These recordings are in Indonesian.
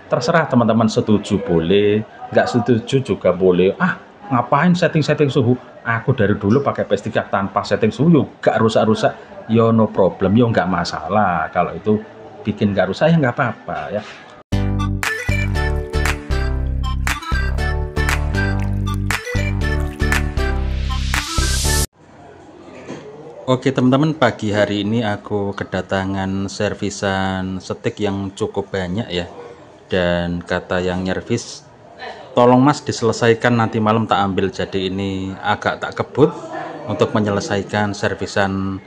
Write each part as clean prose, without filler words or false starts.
Terserah teman-teman, setuju boleh, nggak setuju juga boleh. Ah, ngapain setting-setting suhu? Aku dari dulu pakai PS3 tanpa setting suhu, yuk nggak rusak-rusak. Yo no problem, yo nggak masalah. Kalau itu bikin nggak rusak ya nggak apa-apa ya. Oke teman-teman, pagi hari ini aku kedatangan servisan stick yang cukup banyak ya. Dan kata yang nyervis, tolong mas diselesaikan nanti malam tak ambil. Jadi ini agak tak kebut untuk menyelesaikan servisan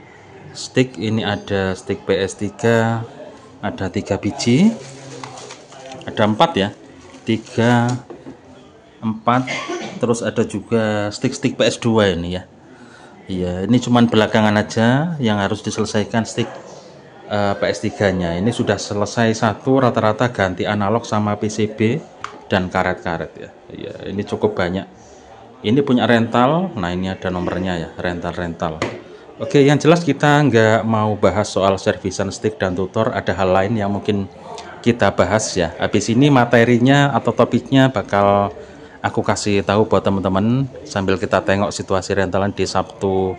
stick. Ini ada stick PS3, ada 3 biji, ada 4 ya, 3, 4, terus ada juga stick PS2 ini ya. Iya, ini cuman belakangan aja yang harus diselesaikan stick PS3-nya. Ini sudah selesai satu, rata-rata ganti analog sama PCB dan karet-karet ya. Iya, ini cukup banyak. Ini punya rental. Nah, ini ada nomornya ya, rental. Oke, yang jelas kita nggak mau bahas soal servisan stick dan tutor. Ada hal lain yang mungkin kita bahas ya. Habis ini materinya atau topiknya bakal aku kasih tahu buat teman-teman sambil kita tengok situasi rentalan di Sabtu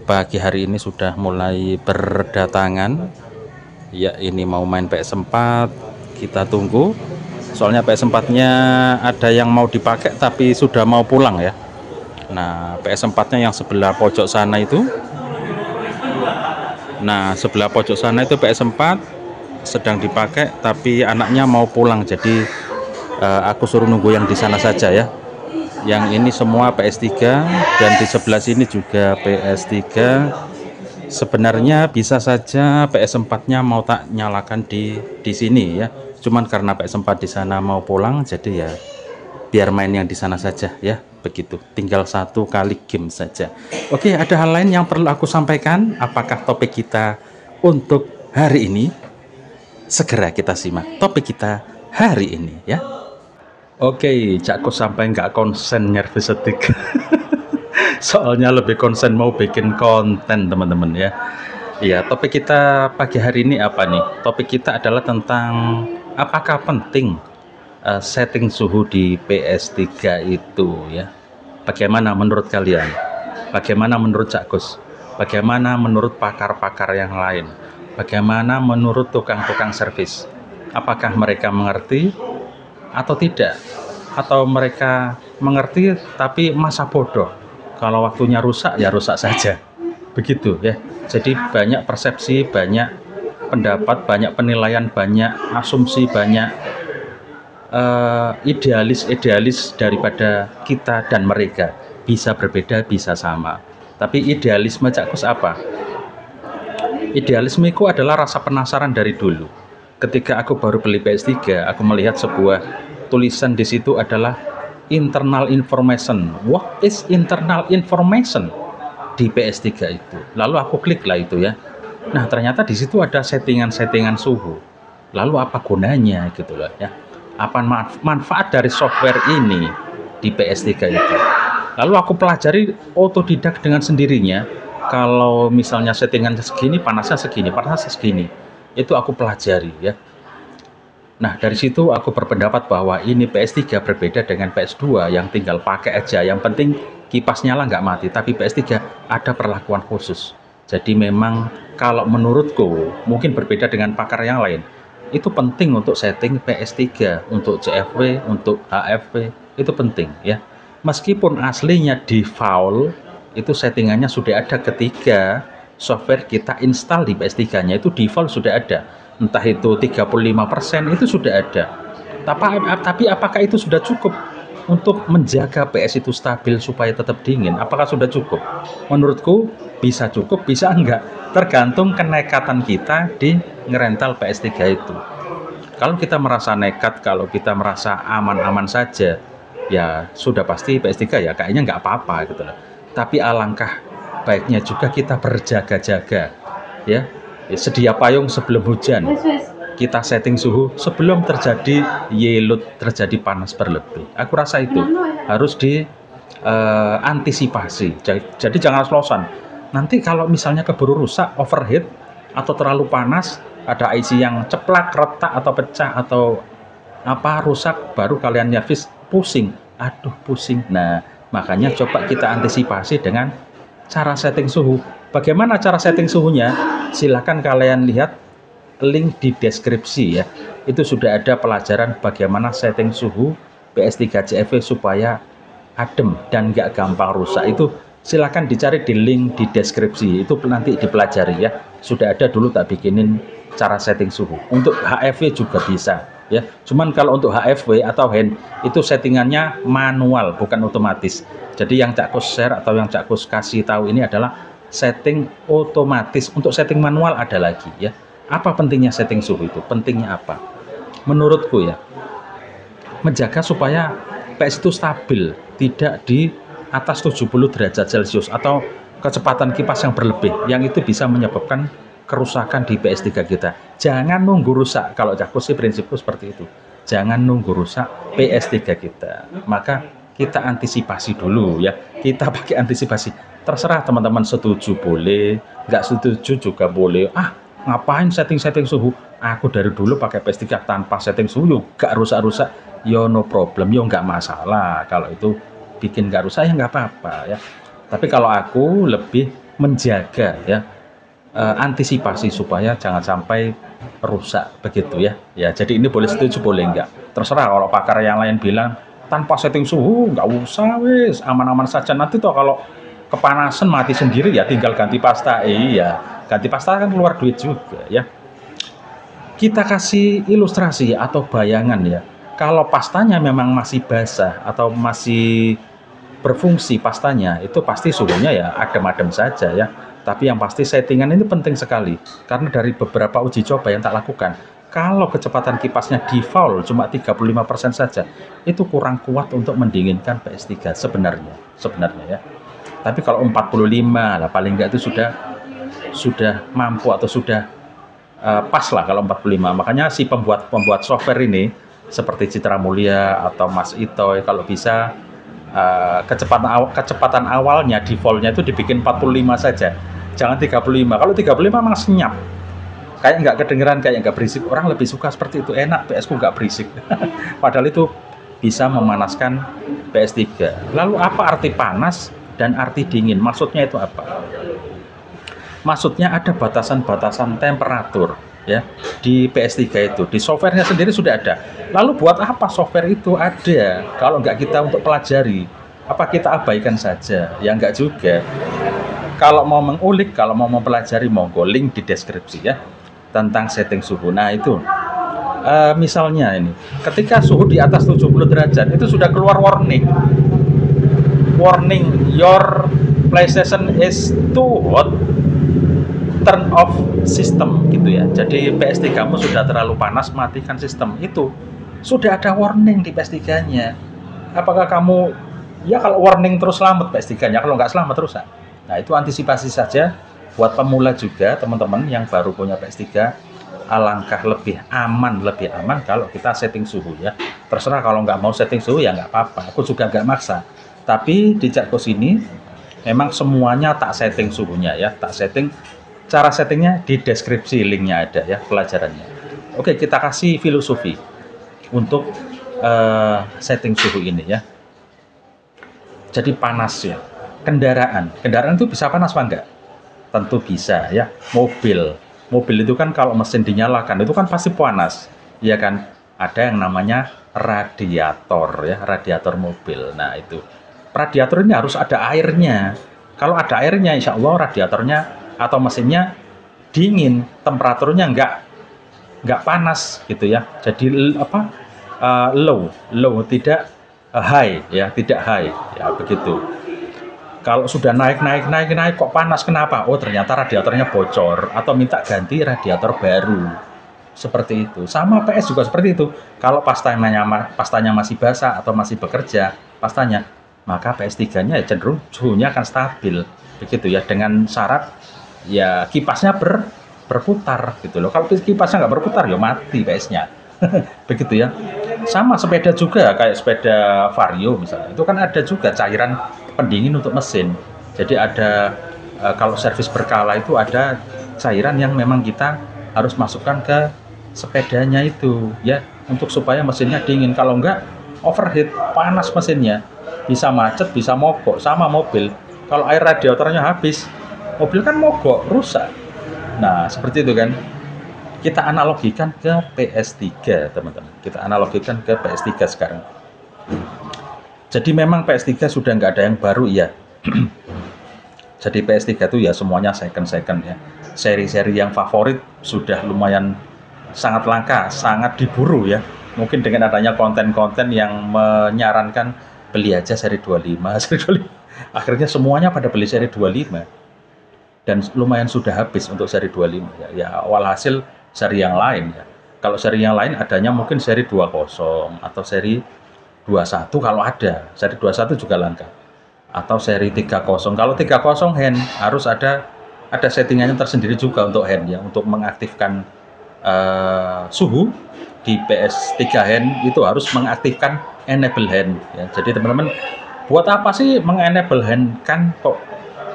pagi hari ini sudah mulai berdatangan. Ya, ini mau main PS4, kita tunggu. Soalnya PS4-nya ada yang mau dipakai tapi sudah mau pulang ya. Nah, PS4-nya yang sebelah pojok sana itu. Nah, sebelah pojok sana itu PS4 sedang dipakai tapi anaknya mau pulang. Jadi aku suruh nunggu yang di sana saja ya. Yang ini semua PS3 dan di sebelah sini juga PS3. Sebenarnya bisa saja PS4-nya mau tak nyalakan di sini ya. Cuman karena PS4 di sana mau pulang, jadi ya biar main yang di sana saja ya. Begitu. Tinggal satu kali game saja. Oke, ada hal lain yang perlu aku sampaikan? Apakah topik kita untuk hari ini? Segera kita simak topik kita hari ini ya. Oke, Cakku sampai nggak konsen nyervis stick. Soalnya lebih konsen mau bikin konten teman-teman ya. Iya, topik kita pagi hari ini apa nih? Topik kita adalah tentang apakah penting setting suhu di PS3 itu ya. Bagaimana menurut kalian? Bagaimana menurut Cakkus? Bagaimana menurut pakar-pakar yang lain? Bagaimana menurut tukang-tukang servis? Apakah mereka mengerti atau tidak? Atau mereka mengerti tapi masa bodoh? Kalau waktunya rusak ya rusak saja. Begitu ya. Jadi banyak persepsi, banyak pendapat, banyak penilaian, banyak asumsi, banyak idealis daripada kita dan mereka. Bisa berbeda, bisa sama. Tapi idealisme Cakkus apa? Idealisme itu adalah rasa penasaran dari dulu. Ketika aku baru beli PS3, aku melihat sebuah tulisan di situ adalah internal information. What is internal information di PS3 itu? Lalu aku klik lah itu ya. Nah, ternyata di situ ada settingan-settingan suhu. Lalu apa gunanya gitu loh ya? Apa manfaat dari software ini di PS3 itu? Lalu aku pelajari otodidak dengan sendirinya. Kalau misalnya settingan segini, panasnya segini. Itu aku pelajari ya. Nah, dari situ aku berpendapat bahwa ini PS3 berbeda dengan PS2 yang tinggal pakai aja. Yang penting kipas nyala nggak mati. Tapi PS3 ada perlakuan khusus. Jadi memang kalau menurutku mungkin berbeda dengan pakar yang lain. Itu penting untuk setting PS3, untuk CFW, untuk HFW, itu penting ya. Meskipun aslinya default, itu settingannya sudah ada ketika software kita install di PS3-nya, itu default sudah ada. Entah itu 35% itu sudah ada. Tapi apakah itu sudah cukup untuk menjaga PS itu stabil supaya tetap dingin? Apakah sudah cukup? Menurutku bisa cukup, bisa enggak. Tergantung kenekatan kita di ngerental PS3 itu. Kalau kita merasa nekat, kalau kita merasa aman-aman saja, ya sudah pasti PS3 ya kayaknya nggak apa-apa gitu loh. Tapi alangkah baiknya juga kita berjaga-jaga ya. Sedia payung sebelum hujan. Kita setting suhu sebelum terjadi yelut, terjadi panas berlebih. Aku rasa itu harus diantisipasi. Jadi jangan losan. Nanti kalau misalnya keburu rusak, overheat atau terlalu panas, ada IC yang ceplak, retak atau pecah atau Apa rusak baru kalian nyervis, pusing. Aduh, pusing. Nah, makanya coba kita antisipasi dengan cara setting suhu. Bagaimana cara setting suhunya? Silahkan kalian lihat link di deskripsi ya. Itu sudah ada pelajaran bagaimana setting suhu PS3 CFW supaya adem dan nggak gampang rusak. Itu silahkan dicari di link di deskripsi, itu nanti dipelajari ya. Sudah ada dulu tak bikinin cara setting suhu. Untuk HFW juga bisa ya. Cuman kalau untuk HFW atau hand itu settingannya manual bukan otomatis. Jadi yang Cak Kus share atau yang Cak Kus kasih tahu ini adalah setting otomatis. Untuk setting manual ada lagi ya. Apa pentingnya setting suhu itu? Pentingnya apa? Menurutku ya, menjaga supaya PS itu stabil, tidak di atas 70 derajat Celcius atau kecepatan kipas yang berlebih, yang itu bisa menyebabkan kerusakan di PS3 kita. Jangan nunggu rusak. Kalau Cak sih prinsipku seperti itu. Jangan nunggu rusak PS3 kita. Maka kita antisipasi dulu ya. Kita pakai antisipasi. Terserah teman-teman, setuju boleh, nggak setuju juga boleh. Ngapain setting-setting suhu? Aku dari dulu pakai PS3 tanpa setting suhu, yo nggak rusak-rusak, yo no problem, yo nggak masalah. Kalau itu bikin nggak rusak ya nggak apa-apa ya. Tapi kalau aku lebih menjaga ya, antisipasi supaya jangan sampai rusak begitu ya. Ya, jadi ini boleh setuju boleh nggak. Terserah, kalau pakar yang lain bilang tanpa setting suhu nggak usah, wis aman-aman saja. Nanti toh kalau kepanasan mati sendiri ya tinggal ganti pasta. Iya, ganti pasta kan keluar duit juga ya. Kita kasih ilustrasi atau bayangan ya. Kalau pastanya memang masih basah atau masih berfungsi pastanya, itu pasti suhunya ya adem-adem saja ya. Tapi yang pasti settingan ini penting sekali. Karena dari beberapa uji coba yang tak lakukan, kalau kecepatan kipasnya default cuma 35% saja, itu kurang kuat untuk mendinginkan PS3 sebenarnya ya. Tapi kalau 45 lah paling enggak itu sudah mampu atau sudah pas lah kalau 45. Makanya si pembuat software ini seperti Citra Mulia atau Mas Itoy kalau bisa kecepatan awalnya defaultnya itu dibikin 45 saja, jangan 35. Kalau 35 memang senyap, kayak nggak kedengeran, kayak nggak berisik. Orang lebih suka seperti itu, enak PS ku nggak berisik. Padahal itu bisa memanaskan PS3. Lalu apa arti panas dan arti dingin? Maksudnya itu apa? Maksudnya ada batasan-batasan temperatur ya di PS3 itu. Di softwarenya sendiri sudah ada. Lalu buat apa software itu ada kalau nggak kita untuk pelajari? Apa kita abaikan saja? Ya nggak juga. Kalau mau mengulik, kalau mau mempelajari, monggo link di deskripsi ya tentang setting suhu. Nah itu misalnya ini ketika suhu di atas 70 derajat itu sudah keluar warning your PlayStation is too hot, turn off system gitu ya. Jadi PS3 kamu sudah terlalu panas, matikan sistem. Itu sudah ada warning di PS3 nya. Apakah kamu ya, kalau warning terus selamat PS3 nya, kalau nggak selamat rusak. Nah itu antisipasi saja buat pemula juga, teman-teman yang baru punya PS3. Alangkah lebih aman kalau kita setting suhu ya. Terserah, kalau nggak mau setting suhu ya nggak apa-apa, aku juga nggak maksa. Tapi di Cak Kus ini memang semuanya tak setting suhunya ya, tak setting. Cara settingnya di deskripsi, linknya ada ya, pelajarannya. Oke, kita kasih filosofi untuk setting suhu ini ya. Jadi panas ya, kendaraan itu bisa panas apa enggak? Tentu bisa ya. Mobil itu kan kalau mesin dinyalakan itu kan pasti panas ya kan. Ada yang namanya radiator ya, radiator mobil. Nah itu radiator ini harus ada airnya. Kalau ada airnya, insya Allah radiatornya atau mesinnya dingin, temperaturnya nggak panas gitu ya. Jadi low, tidak high ya, tidak high ya begitu. Kalau sudah naik kok panas, kenapa? Oh ternyata radiatornya bocor atau minta ganti radiator baru. Seperti itu. Sama PS juga seperti itu. Kalau pastanya masih basah atau masih bekerja pastanya, maka PS3-nya ya cenderung suhunya akan stabil. Begitu ya, dengan syarat ya kipasnya berputar gitu loh. Kalau kipasnya nggak berputar ya mati PS-nya. Begitu ya. Sama sepeda juga, kayak sepeda Vario misalnya. Itu kan ada juga cairan pendingin untuk mesin. Jadi ada kalau servis berkala itu ada cairan yang memang kita harus masukkan ke sepedanya itu ya. untuk supaya mesinnya dingin. Kalau enggak overheat, panas mesinnya, bisa macet, bisa mogok. Sama mobil, kalau air radiatornya habis, mobil kan mogok, rusak. Nah, seperti itu kan. Kita analogikan ke PS3, teman-teman. Kita analogikan ke PS3 sekarang. Jadi memang PS3 sudah nggak ada yang baru ya. Jadi PS3 itu ya semuanya second ya. Seri-seri yang favorit sudah lumayan sangat langka, sangat diburu ya. Mungkin dengan adanya konten-konten yang menyarankan beli aja seri 25, seri 25. Akhirnya semuanya pada beli seri 25. Dan lumayan sudah habis untuk seri 25 ya. Ya awal hasil seri yang lain ya. Kalau seri yang lain adanya mungkin seri 20 atau seri 21 kalau ada. Seri 21 juga langka. Atau seri 30. Kalau 30 hand harus ada settingannya tersendiri juga untuk hand ya, untuk mengaktifkan suhu di PS3 hand itu harus mengaktifkan enable hand ya. Jadi teman-teman, buat apa sih mengenable hand kan kok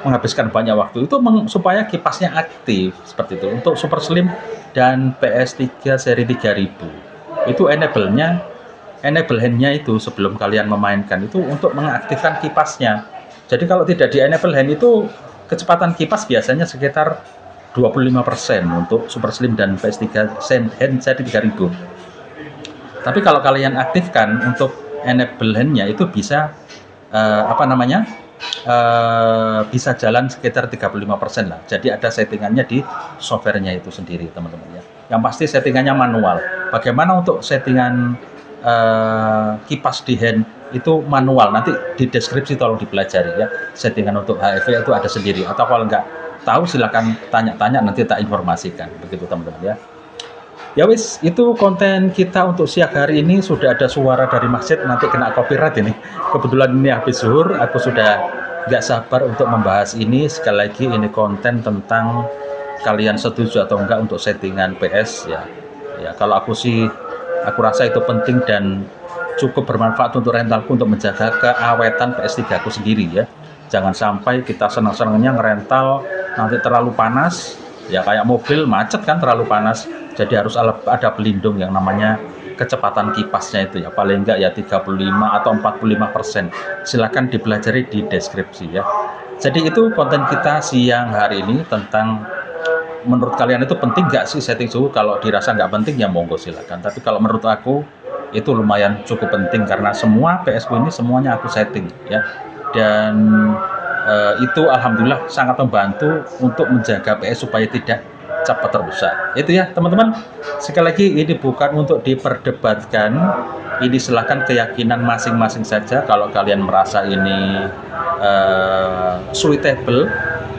menghabiskan banyak waktu itu supaya kipasnya aktif seperti itu. Untuk Super Slim dan PS3 seri 3000 itu enable hand-nya itu sebelum kalian memainkan itu untuk mengaktifkan kipasnya. Jadi kalau tidak di enable hand itu kecepatan kipas biasanya sekitar 25% untuk Super Slim dan PS3 hand seri 3000. Tapi kalau kalian aktifkan untuk enable hand-nya itu bisa bisa jalan sekitar 35% lah. Jadi ada settingannya di softwarenya itu sendiri, teman-teman ya. Yang pasti settingannya manual. Bagaimana untuk settingan kipas di hand itu manual, nanti di deskripsi tolong dipelajari ya. Settingan untuk HEV itu ada sendiri, atau kalau nggak tahu silakan tanya-tanya, nanti tak informasikan begitu teman-teman ya. Ya wis, itu konten kita untuk siang hari ini. Sudah ada suara dari masjid, nanti kena copyright ini. Kebetulan ini habis zuhur, aku sudah nggak sabar untuk membahas ini. Sekali lagi ini konten tentang kalian setuju atau enggak untuk settingan PS ya. Ya kalau aku rasa itu penting dan cukup bermanfaat untuk rentalku untuk menjaga keawetan PS3 aku sendiri ya. Jangan sampai kita senang-senangnya ngerental nanti terlalu panas ya, kayak mobil macet kan terlalu panas. Jadi harus ada pelindung yang namanya kecepatan kipasnya itu ya, paling enggak ya 35 atau 45%. Silakan dipelajari di deskripsi ya. Jadi itu konten kita siang hari ini tentang menurut kalian itu penting nggak sih setting suhu. Kalau dirasa nggak penting ya monggo silakan. Tapi kalau menurut aku itu lumayan cukup penting karena semua PS ku ini semuanya aku setting ya. Dan itu alhamdulillah sangat membantu untuk menjaga PS supaya tidak cepat rusak. Itu ya teman-teman. Sekali lagi ini bukan untuk diperdebatkan. Ini silahkan keyakinan masing-masing saja. Kalau kalian merasa ini suitable,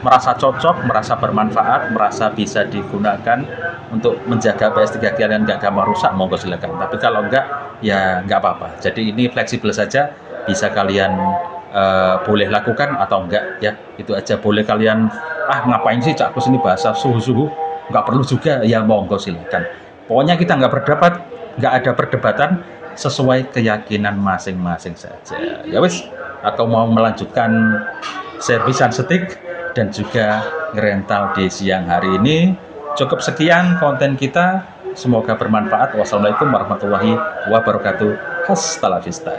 merasa cocok, merasa bermanfaat, merasa bisa digunakan untuk menjaga PS3 kalian nggak gampang rusak, monggo silakan. Tapi kalau enggak ya nggak apa-apa. Jadi ini fleksibel saja, bisa kalian boleh lakukan atau enggak ya. Itu aja. Boleh kalian ngapain sih cak sini bahasa suhu-suhu, nggak perlu juga ya, monggo silakan. Pokoknya kita nggak ada perdebatan, sesuai keyakinan masing-masing saja. Ya wis, atau mau melanjutkan servisan setik dan juga ngerental di siang hari ini. Cukup sekian konten kita, semoga bermanfaat. Wassalamualaikum warahmatullahi wabarakatuh. Hasta la vista.